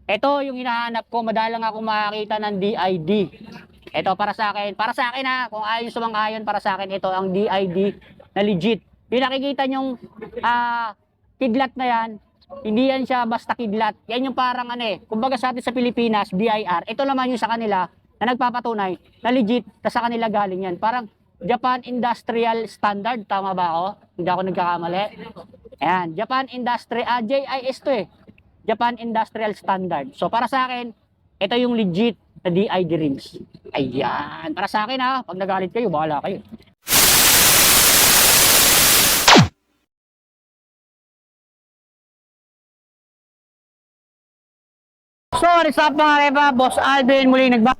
Ito yung hinahanap ko, madalang ako makakita ng DID. Ito para sa akin ha, kung ayon sumang-ayon para sa akin, ito ang DID na legit. Yung nakikita nyong kidlat na yan, hindi yan siya basta kidlat. Yan yung parang ano eh, kumbaga sa atin sa Pilipinas, BIR. Ito naman yung sa kanila na nagpapatunay na legit na sa kanila galing yan. Parang Japan Industrial Standard, tama ba ako? Hindi ako nagkakamali. Ayan, Japan Industrial, JIS to eh. Japan Industrial Standard. So para sa akin, ito yung legit na DID rims. Ayan, para sa akin ha, pag nagalit kayo, bahala kayo. So, what's up mga repa? Boss Alvin muli nagba...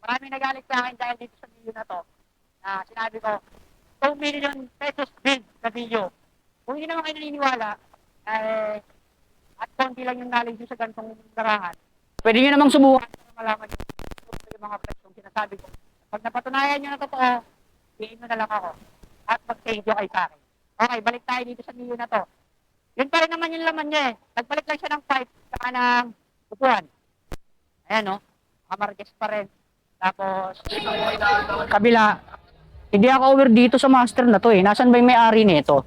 Maraming nagalit sa akin dahil dito sa video na to. Sinabi ko, 2 million pesos bid sa video. Kung hindi naman kayo naniniwala, at konti lang yung knowledge sa ganitong garahan, pwede nyo namang subukan para malaman yung mga presyon sinasabi ko. Pag napatunayan nyo na totoo, i-in na lang ako at mag-thank you kay sa akin. Okay, balik tayo dito sa video na to. Yun pa rin naman yung laman niya eh. Nagbalik lang siya ng pipe saka ng upuan. Ayan no, kamarges pa rin. Tapos, kabila, hindi ako over dito sa master na to eh. Nasaan ba yung may-ari nito?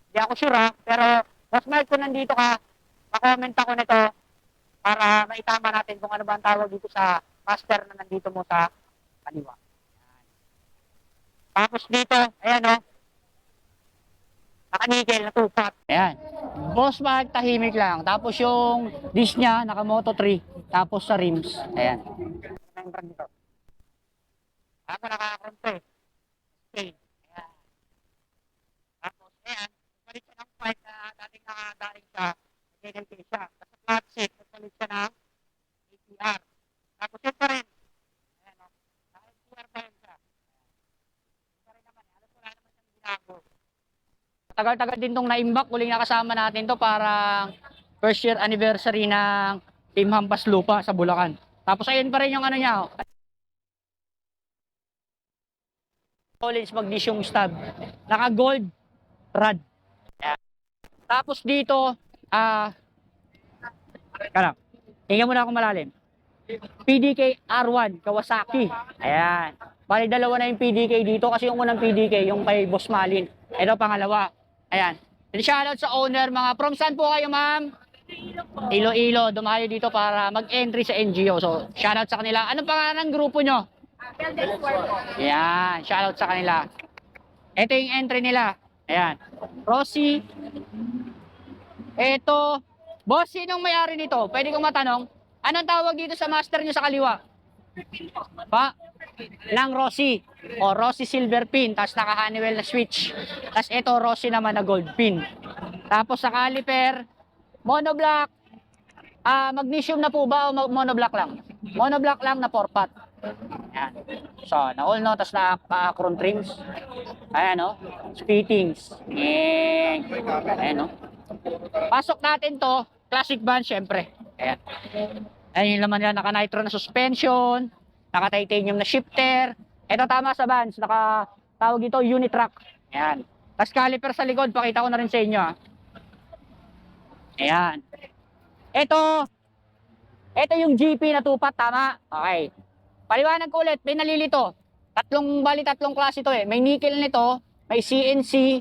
Hindi ako sure ha, pero mas mahal ko nandito ka, pa-comment ako nito para maitama natin kung ano ba ang tawag dito sa master na nandito mo sa kaliwa. Tapos dito, ayan o, naka-nickel na tupat. Ayan. Boss Mark, tahimik lang. Tapos yung dish niya, naka-Moto 3. Tapos sa rims. Ayan. Ako naka-front eh. Okay. Ayan. Tapos, ayan. Palit siya ng pipe na dating nakadaling siya. Nag-NLK siya. Tapos sa flat seat, palit siya ng APR. Tapos yun pa rin. Ayan o. Naka-APR pa rin siya. Yun pa rin naman. Alam ko wala naman siyang binago. Tagal-tagal din tong naimbak, huling nakasama natin to para first year anniversary ng Team Hampas Lupa sa Bulacan. Tapos ayun pa rin yung ano niya, college magnesium stab. Naka gold rod. Tapos dito, kala. Tingnan mo na akong malalim. PDK R1 Kawasaki. Ayan. Bali dalawa na yung PDK dito kasi yung unang PDK yung kay Boss Malin. Ito pangalawa. Ayan. Shoutout sa owner mga from saan po kayo ma'am? Iloilo. Dumayo dito para mag-entry sa NGO. So shoutout sa kanila. Anong pangalan ng grupo nyo? Ayan. Shoutout sa kanila. Ito yung entry nila. Ayan. Rosie. Ito. Boss, sinong may-ari nito? Pwede kong matanong? Anong tawag dito sa master nyo sa kaliwa? Pa? Ng Rossi. O Rossi silver pin. Tapos naka Honeywell na switch. Tapos ito Rossi naman na gold pin. Tapos sa caliper, monoblock. Magnesium na po ba o monoblock lang? Monoblock lang na 4-pot. Ayan. So, na-all no. Tapos naka-chrome trims. Ayan no. Fittings. Ayan no. Pasok natin to. Classic van syempre. Ayan. Ayan yung laman nila, naka-nitro na suspension, naka-titanium na shifter. Ito tama sa Vans, naka-tawag ito Unitrack. Ayan. Tapos caliper sa likod, pakita ko na rin sa inyo. Ayan. Ito yung GP na tupat, tama? Okay. Paliwanag ko ulit, may nalilito. Tatlong klase to eh. May nickel nito, may CNC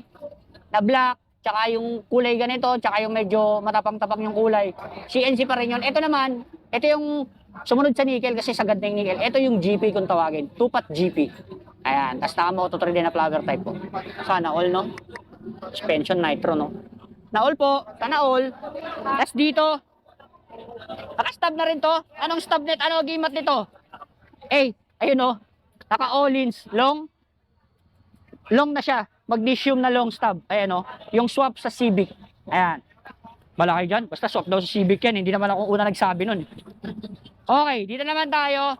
na black, tsaka yung kulay ganito, tsaka yung medyo matapang-tapang yung kulay. CNC pa rin yun. Ito naman, ito yung sumunod sa nickel kasi sagad na yung nickel. Ito yung GP kung tawagin. Tupat GP. Ayan. Tapos naka-Moto 3 din na flower type po. Sana all, no? Suspension nitro, no? Na all po. Sana all. Tapos dito, naka-stab na rin to. Anong stab net? Ano gimat nito? Ayun, no? Naka-all-ins. Long na siya. Magnesium na long stub. Ayan o. Yung swap sa Civic. Ayan. Malaki dyan. Basta swap daw sa Civic yan. Hindi naman ako una nagsabi nun. Okay. Dito naman tayo.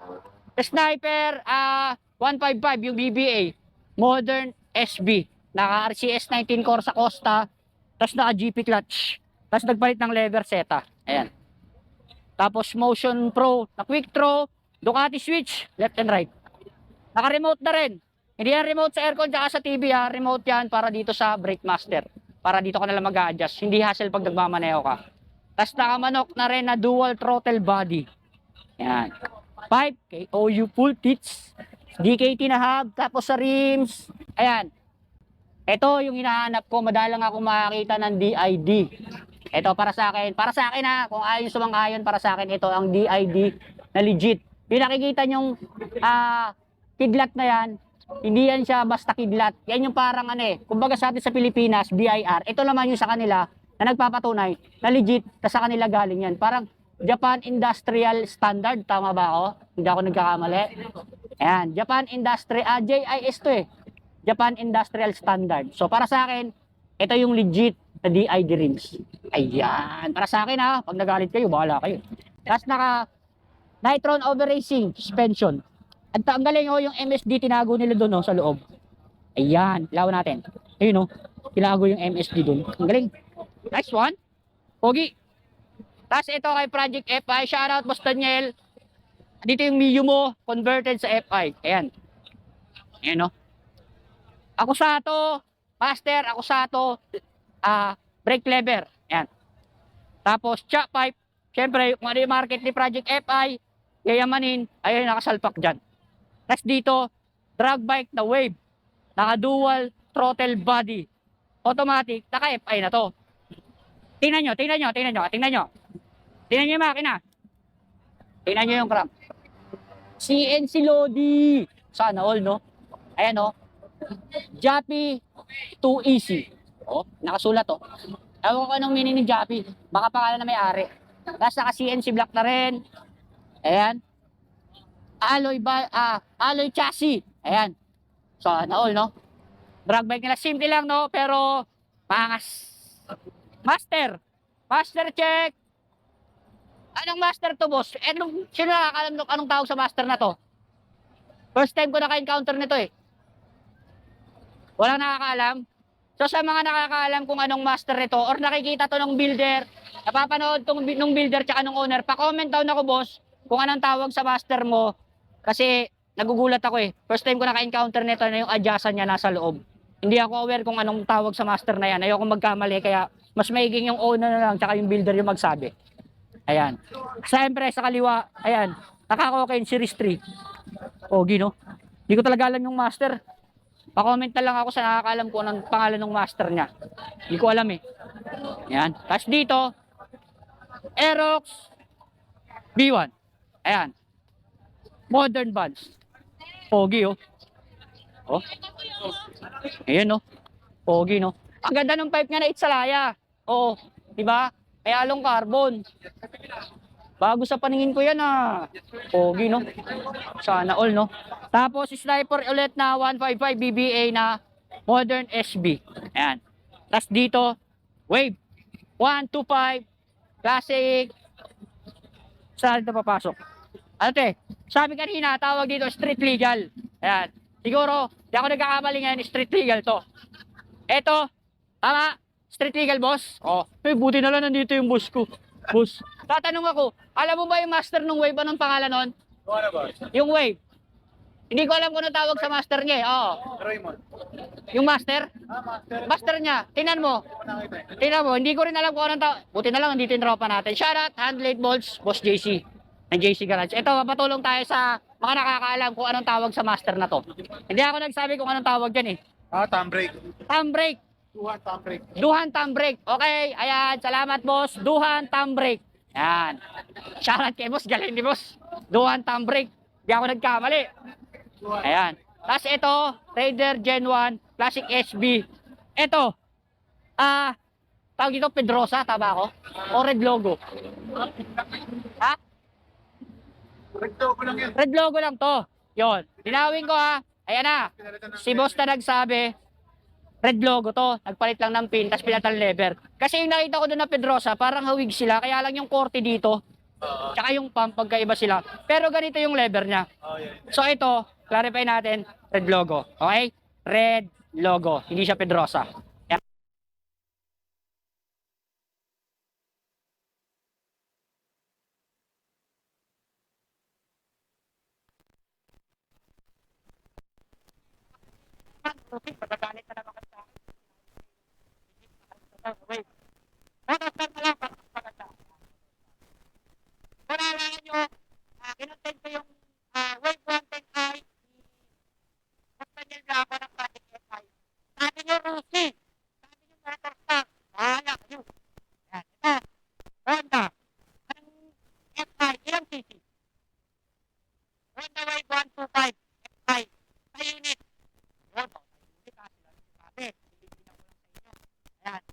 Sniper 155 yung BBA. modern SB. Naka RCS 19 Corsa Costa, tapos naka GP clutch, tapos nagpalit ng lever seta. Ayan. Tapos Motion Pro na quick throw, Ducati switch, left and right. Naka-remote na rin. Hindi yan remote sa aircon tsaka sa TV ha. Remote yan para dito sa brake master. Para dito ka nalang mag-a-adjust. Hindi hassle pag nagmamaneho ka. Tapos nakamanok na rin na dual throttle body. Yan. 5 KOU full teeth. DKT na hub. Tapos sa rims. Ayan. Ito yung hinahanap ko. Madalang ako makakita ng DID. Ito para sa akin. Para sa akin ha. Kung ayon sumang-ayon para sa akin. Ito ang DID na legit. Yung nakikita nyong kidlat na yan. Hindi yan siya basta kidlat. Yan yung parang kumbaga sa atin sa Pilipinas, BIR. Ito naman yung sa kanila na nagpapatunay na legit na sa kanila galing yan. Parang Japan Industrial Standard. Tama ba ako? Hindi ako nagkakamali. Ayan. Japan Industrial, JIS to eh. Japan Industrial Standard. So para sa akin, ito yung legit na DID rims. Ayan. Para sa akin ha, pag nagalit kayo, bahala kayo. Tapos naka Nitron Over Racing Suspension. At ang galing yung MSD tinago nila doon sa loob. Ayan, ilaw natin. Ayun tinago yung MSD doon. Ang galing. Nice one. Pogi. Tapos ito kay Project FI. Shoutout Boss Daniel. Dito yung Mio mo converted sa FI. Ayan. Ayan Akusato, Master, Akusato, brake lever. Ayan. Tapos chock pipe. Siyempre, kung ano yung market ni Project FI, yayamanin, ayun nakasalpak dyan. Tapos dito, drag bike na Wave. Naka-dual throttle body. Automatic, naka-FI na to. Tingnan nyo. Tingnan nyo yung makina. Tingnan nyo yung crank. CNC Lodi. Sana all, no? Ayan, Jappy 2 Easy. Nakasulat, Ewan ko anong meaning ni Jappy. Baka pangalan na may-ari. Tapos naka-CNC block na rin. Ayan. Alloy chassis. Ayan. So, all, no? Drag bike nila. Simple lang, no? Pero, pangas. Master. Master check. Anong master to, boss? Sino nakakalam anong tawag sa master na to? First time ko naka-encounter nito, Walang nakakaalam. So, sa mga nakakaalam kung anong master nito, or nakikita to ng builder, napapanood tong nung builder tsaka nung owner, pa-comment down ako, boss, kung anong tawag sa master mo. Kasi nagugulat ako First time ko naka-encounter nito na yung adjustan niya nasa loob. Hindi ako aware kung anong tawag sa master na yan. Ayoko magkamali kaya mas maiging yung owner na lang tsaka yung builder yung magsabi. Ayan. Siyempre sa kaliwa, ayan, naka-Koken Series 3. Pogi, no? Hindi ko talaga alam yung master. Pa-comment na lang ako sa nakakaalam ko anong pangalan ng master niya. Hindi ko alam Ayan. Tapos dito, Aerox B1. Ayan. Modern buds. Pogi, Ayan, Pogi, no? Ang ganda ng pipe niya na Itsalaya. Oo, di ba? May along carbon. Bago sa paningin ko yan, Pogi, no? Sana all, no? Tapos, sniper ulit na 155 BBA na modern SB. Ayan. Tapos dito, Wave. 125 Classic. Saan ito papasok? Sabi kanina, tawag dito street legal. Ayan. Siguro, di ako nagkakamali ngayon, street legal to. Eto, tama? Street legal, boss? Buti na lang nandito yung boss ko. Boss, tatanong ako, alam mo ba yung master ng Wave? Anong pangalan nun? Ano ba? Yung Wave. Hindi ko alam kung anong tawag sa master niya Raymond. Yung master? Master. Master niya. Tingnan mo. Hindi ko rin alam kung anong tawag. Buti na lang, nandito yung tropa natin. Shoutout, Handlate Bolts, Boss JC. Ng JC Garage. Ito, mapatulong tayo sa mga nakakaalam kung anong tawag sa master na to. Hindi ako nagsabi kung anong tawag dyan Thumb brake. Thumb brake. Duhan thumb brake. Duhan thumb brake. Okay, ayan. Salamat, boss. Duhan thumb brake. Ayan. Shoutout kay boss. Galing ni boss. Duhan thumb brake. Hindi ako nagkamali. Ayan. Tapos ito, Raider Gen 1 Classic SB. Ito, tawag dito Pedrosa, tama ako? O red logo? Ha? Red logo lang yan. Red logo lang to. Yon. Linawin ko Ayan na. Si boss na nagsabi, red logo to. Nagpalit lang ng pin, tapos pinalitan lever. Kasi yung nakita ko doon na Pedrosa, parang hawig sila. Kaya lang yung korte dito. Tsaka yung pump, pagkaiba sila. Pero ganito yung lever niya. So ito, clarify natin, red logo. Okay? red logo. Hindi siya Pedrosa. Yan. Pagkagalit na naman kasi sa akin. Wait. Nakastan na lang para maganda. Kung naalala nyo, kinontent ko yung wave 110i mas Daniel Blanco ng Project FI. Sabi nyo, Rusi. Sabi nyo, Motorstock. Wala kayo. Yan. Ito. Honda. Anong FI? Ilang cc? Honda Wave 125 FI. Sa unit. Yun. Unit ha. Sila yung sabi. Pilipinan ko lang sa inyo. Ayan.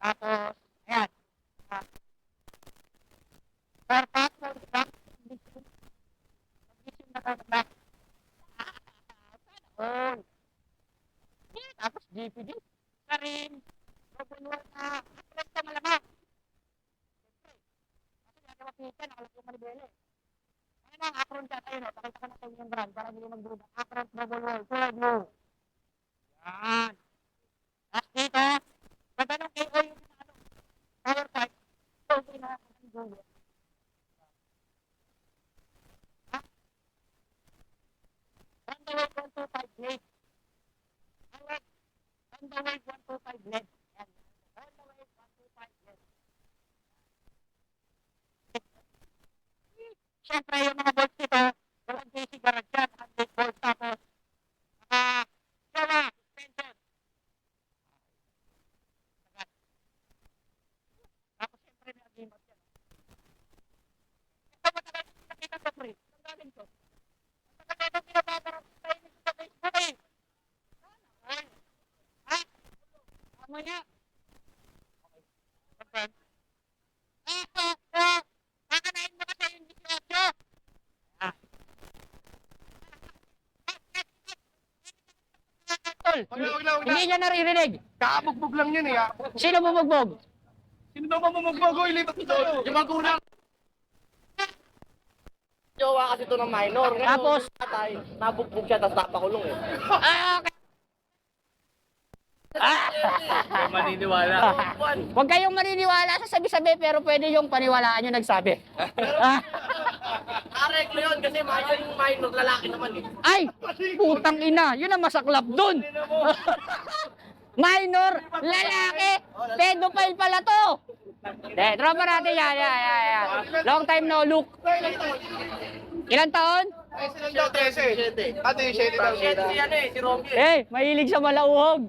Tapos, ayan. Perfect. Tapos GPD. Na rin. Robonwar na. Atlet ka malamang. Siyempre. Kasi nagawa pita. Nakalap yung manibele. Ano na ang Akron ka tayo. Pakita ko na sa inyo yung brand. Para hindi mag-group. Akron Robonwar. Tulad mo. Yan. Tapos dito. Ganda ng KO yung power pipe. So, pinaka ng Google. Honda Wave 125 blade. Honda Wave 125 blade. Yan. Honda Wave 125 blade. Siyempre, yung mga bolts nito, walang basic garage yan. Naka-8 bolts tapos, naka-sawa, suspension. Tapos, siyempre, may agimat yan. Ito, matagal ko nakita ko, pre. Ang galing ko. Matagal ko pinababarang sa inyo sa Facebook, eh. Ay. Ha? Amo niya. Okay. Kakanain mo kasi yung 18. Ah. Tol, Wag na. hindi niya naririnig. Kakabugbog lang yun eh. Sino bumugbog? Sino daw mamumugbogo? Ilipat ito. Yung magulang. Jowa kasi ito ng minor. Ngayon, Tapos? tatay, nabugbog siya, tapos napakulong eh. Okay. Maniniwala. Huwag kayong maniniwala sa sabi-sabi pero pwede yung paniwalaan yung nagsabi. Areglo yun kasi yung minor, lalaki naman eh. Ay! Putang ina! Yun ang masaklap dun! Minor! Lalaki! Pedophile pala to! De, tropa natin yan. Long time no look. Ilan taon? Ay, sila daw 13. Ate, 7 daw. Shit, si ano eh, si Romy eh. Eh, mahilig sa malauhog.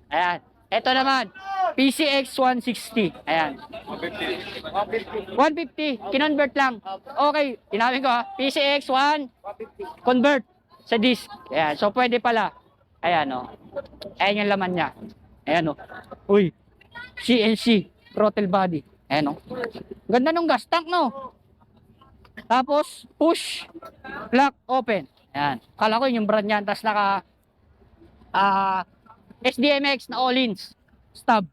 Ayan. Ito naman. PCX 160. Ayan. 150. Kinonvert lang. Okay. Tinawin ko ha. PCX 1. Convert sa disc. Ayan. So, pwede pala. Ayan o. Ayan yung laman niya. Ayan o. Uy. CNC. Throttle body. Ayan o. Ganda nung gas tank no. Tapos, push, lock, open. Ayan. Kala ko yung brand niyan. Tapos naka SDMX na all-ins. Stub.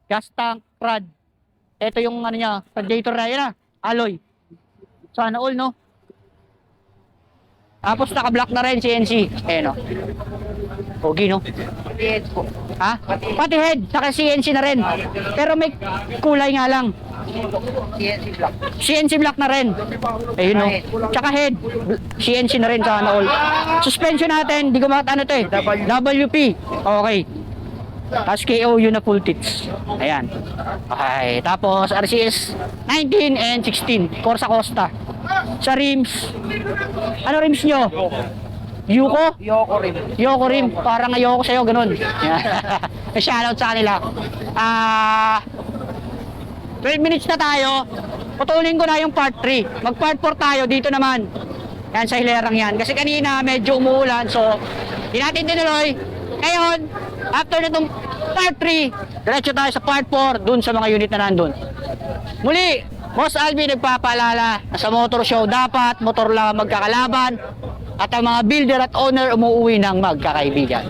Gas tank, prad. Ito yung ano niya, radiator na yun alloy. Sana all, no? Tapos naka-block na rin CNC. Ayan o. Pogi, no? Ha? Pati head, saka CNC na rin. Pero may kulay nga lang. CNC block na rin. Ayun no. Tsaka head, CNC na rin sana all. Suspension natin, di ko makatano to eh. WP. Okay. Tapos KOU na full tits. Ayan. Okay. Tapos RCS 19 and 16. Corsa Costa. Sa rims. Ano rims nyo? Yuko? Yoko rim. Parang ayoko sa'yo, ganun. Shoutout sa kanila. 12 minutes na tayo. Putulin ko na yung part 3. Mag part 4 tayo dito naman. Yan sa hilerang yan. Kasi kanina medyo umuulan. So, di natin tinuloy. Ngayon, after nitong part 3, diretso tayo sa part 4 dun sa mga unit na nandun. Muli, Boss Alvin nagpapaalala na sa motor show dapat motor lang magkakalaban at ang mga builder at owner umuwi ng magkakaibigan.